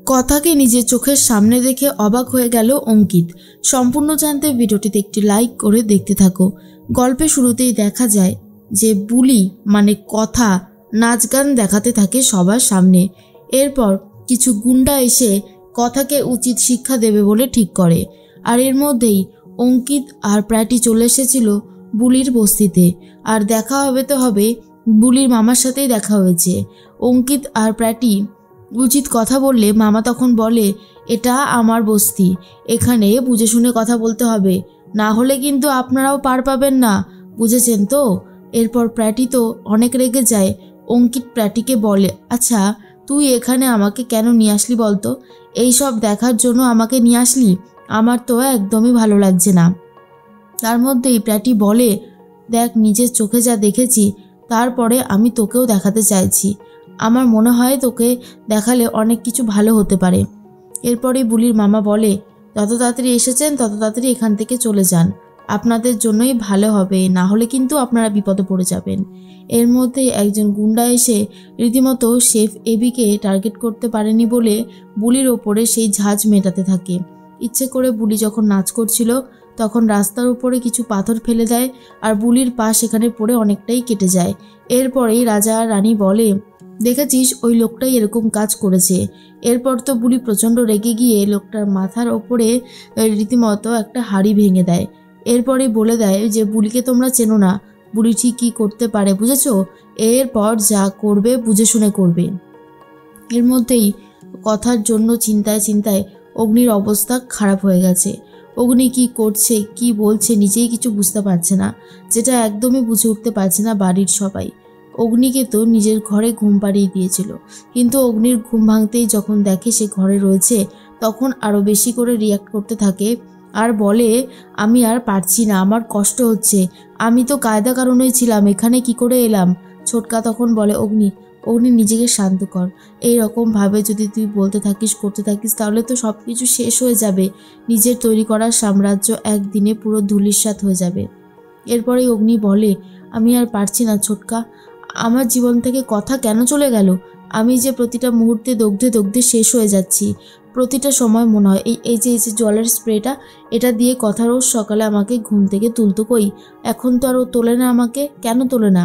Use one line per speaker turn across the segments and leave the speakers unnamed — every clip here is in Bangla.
কথাকে নিজের চোখের সামনে দেখে অবাক হয়ে গেল অঙ্কিত। সম্পূর্ণ জানতে ভিডিওটিতে একটি লাইক করে দেখতে থাকো। গল্পের শুরুতেই দেখা যায় যে বুলি মানে কথা নাচ গান দেখাতে থাকে সবার সামনে। এরপর কিছু গুন্ডা এসে কথাকে উচিত শিক্ষা দেবে বলে ঠিক করে। আর এর মধ্যেই অঙ্কিত আর প্র্যাটি চলে এসেছিল বুলির বস্তিতে। আর দেখা হবে তো হবে, বুলির মামার সাথেই দেখা হয়েছে। অঙ্কিত আর প্র্যাটি উচিত কথা বললে মামা তখন বলে, এটা আমার বস্তি, এখানে বুঝে শুনে কথা বলতে হবে, না হলে কিন্তু আপনারাও পার পাবেন না, বুঝেছেন তো। এরপর প্র্যাটি তো অনেক রেগে যায়। অঙ্কিত প্র্যাটিকে বলে, আচ্ছা তুই এখানে আমাকে কেন নিয়ে আসলি বলতো? এই সব দেখার জন্য আমাকে নিয়ে আসলি? আমার তো একদমই ভালো লাগছে না। তার মধ্যেই প্র্যাটি বলে, দেখ নিজের চোখে যা দেখেছি তারপরে আমি তোকেও দেখাতে চাইছি। আমার মনে হয় তোকে দেখালে অনেক কিছু ভালো হতে পারে। এরপরেই বুলির মামা বলে, যত তাড়াতাড়ি এসেছেন তত তাড়াতাড়ি এখান থেকে চলে যান, আপনাদের জন্যই ভালো হবে, না হলে কিন্তু আপনারা বিপদে পড়ে যাবেন। এর মধ্যে একজন গুন্ডা এসে রীতিমতো শেফ এবিকে টার্গেট করতে পারেনি বলে বুলির ওপরে সেই ঝাঁজ মেটাতে থাকে। ইচ্ছে করে বুলি যখন নাচ করছিল তখন রাস্তার উপরে কিছু পাথর ফেলে দেয় আর বুলির পা সেখানে পড়ে অনেকটাই কেটে যায়। এরপরেই রাজা আর রানী বলে, দেখেছিস ওই লোকটাই এরকম কাজ করেছে। এরপর তো বুলি প্রচণ্ড রেগে গিয়ে লোকটার মাথার ওপরে রীতিমতো একটা হাড়ি ভেঙে দেয়। এরপরে বলে দেয় যে বুলিকে তোমরা চেনো না, বুলি ঠিক কী করতে পারে বুঝেছো, এরপর যা করবে বুঝে শুনে করবে। এর মধ্যেই কথার জন্য চিন্তায় চিন্তায় অগ্নির অবস্থা খারাপ হয়ে গেছে। অগ্নি কি করছে কি বলছে নিজেই কিছু বুঝতে পারছে না, যেটা একদমই বুঝে উঠতে পারছে না বাড়ির সবাই। অগ্নিকে তো নিজের ঘরে ঘুম পাড়িয়ে দিয়েছিল, কিন্তু অগ্নির ঘুম ভাঙতেই যখন দেখে সে ঘরে রয়েছে তখন আরও বেশি করে রিয়াক্ট করতে থাকে আর বলে, আমি আর পারছি না, আমার কষ্ট হচ্ছে, আমি তো কায়দা কারণেই ছিলাম, এখানে কি করে এলাম। ছোটকা তখন বলে, অগ্নি নিজেকে শান্ত কর, এই রকমভাবে যদি তুই বলতে থাকিস করতে থাকিস তাহলে তো সব কিছু শেষ হয়ে যাবে, নিজের তৈরি করার সাম্রাজ্য একদিনে পুরো ধূলিসাৎ হয়ে যাবে। এরপরেই অগ্নি বলে, আমি আর পারছি না ছোটকা, আমার জীবন থেকে কথা কেন চলে গেল, আমি যে প্রতিটা মুহূর্তে দগ্ধে দগ্ধে শেষ হয়ে যাচ্ছি। প্রতিটা সময় মনে হয় এই যে জলের স্প্রেটা, এটা দিয়ে কথা রোজ সকালে আমাকে ঘুম থেকে তুলতো, কই এখন তো আর ও তোলে না, আমাকে কেন তোলে না।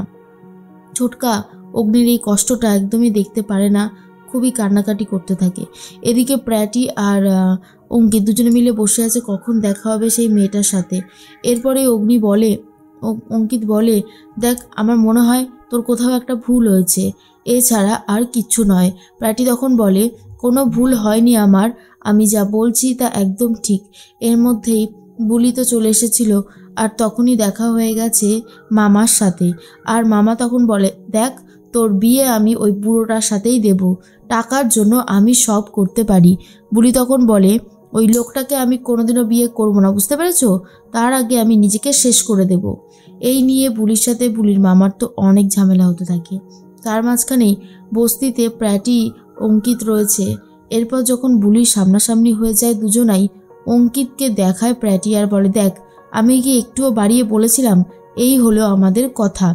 ছোটকা অগ্নির এই কষ্টটা একদমই দেখতে পারে না, খুবই কান্নাকাটি করতে থাকে। এদিকে প্র্যাটি আর অঙ্কিত দুজনে মিলে বসে আছে কখন দেখা হবে সেই মেয়েটার সাথে। এরপরে অঙ্কিত বলে, দেখ আমার মনে হয় তোর কোথাও একটা ভুল হয়েছে, এছাড়া আর কিচ্ছু নয়। প্র্যাটি তখন বলে, কোনো ভুল হয়নি আমার, আমি যা বলছি তা একদম ঠিক। এর মধ্যেই বুলি তো চলে এসেছিল আর তখনই দেখা হয়ে গেছে মামার সাথে। আর মামা তখন বলে, দেখ তোর বিয়ে আমি ওই বুড়োটার সাথেই দেব, টাকার জন্য আমি সব করতে পারি। বুলি তখন বলে, ওই লোকটাকে আমি কোনোদিনও বিয়ে করব না, বুঝতে পেরেছো, তার আগে আমি নিজেকে শেষ করে দেব। এই নিয়ে বুলির সাথে বুলির মামার তো অনেক ঝামেলা হতে থাকে। তার মাঝখানেই বস্তিতে প্র্যাটি অঙ্কিত রয়েছে। এরপর যখন বুলির সামনাসামনি হয়ে যায় দুজনাই, অঙ্কিতকে দেখায় প্র্যাটি আর বলে, দেখ আমি কি একটুও বাড়িয়ে বলেছিলাম, এই হলো আমাদের কথা।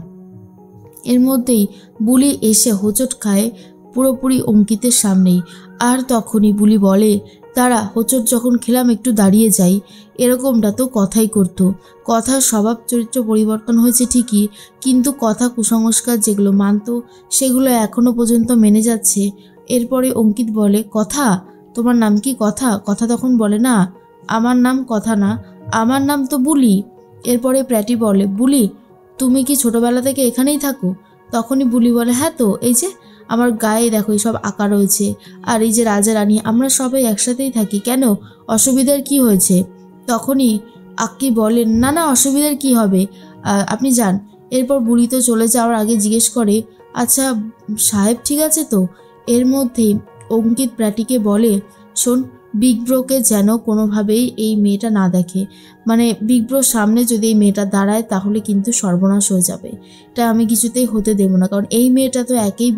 এর মধ্যেই বুলি এসে হোঁচট খায় পুরোপুরি অঙ্কিতের সামনেই। আর তখনই বুলি বলে, তারা হোঁচট যখন খেলাম একটু দাঁড়িয়ে যাই। এরকমটা তো কথাই করতো, কথার স্বভাব চরিত্র পরিবর্তন হয়েছে ঠিকই, কিন্তু কথা কুসংস্কার যেগুলো মানত সেগুলো এখনও পর্যন্ত মেনে যাচ্ছে। এরপরে অঙ্কিত বলে, কথা তোমার নাম কি কথা? কথা তখন বলে, না আমার নাম কথা না, আমার নাম তো বুলি। এরপরে প্র্যাটি বলে, বুলি তুমি কি ছোটবেলা থেকে এখানেই থাকো? তখনই বুলি বলে, হ্যাঁ তো, এই যে আমার গায়ে দেখো এইসব আঁকা রয়েছে, আর এই যে রাজা রানী আমরা সবাই একসাথেই থাকি, কেন অসুবিধার কি হয়েছে? তখনই আক্কি বলেন, না না অসুবিধার কি হবে, আপনি যান। এরপর বুলি তো চলে যাওয়ার আগে জিজ্ঞেস করে, আচ্ছা সাহেব ঠিক আছে তো? এর মধ্যেই অঙ্কিত প্র্যাটিকে বলে, শোন বিগ ব্রোকে যেন কোনোভাবেই এই মেয়েটা না দেখে, মানে বিগ ব্রোর সামনে যদি এই মেয়েটা দাঁড়ায় তাহলে কিন্তু সর্বনাশ হয়ে যাবে, এটা আমি কিছুতেই হতে দেব না, কারণ এই মেয়েটা তো একেই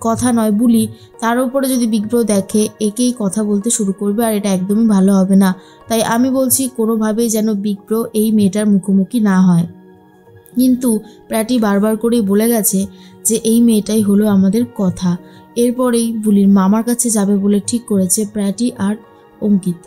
কথা নয় বুলি, তার উপরে যদি বিগ ব্রো দেখে একেই কথা বলতে শুরু করবে আর এটা একদমই ভালো হবে না। তাই আমি বলছি কোনোভাবেই যেন বিগ ব্রো এই মেয়েটার মুখোমুখি না হয়। কিন্তু প্র্যাটি বারবার করেই বলে গেছে যে এই মেয়েটাই হলো আমাদের কথা। এরপরেই বুলির মামার কাছে যাবে বলে ঠিক করেছে প্র্যাটি আর অঙ্কিত।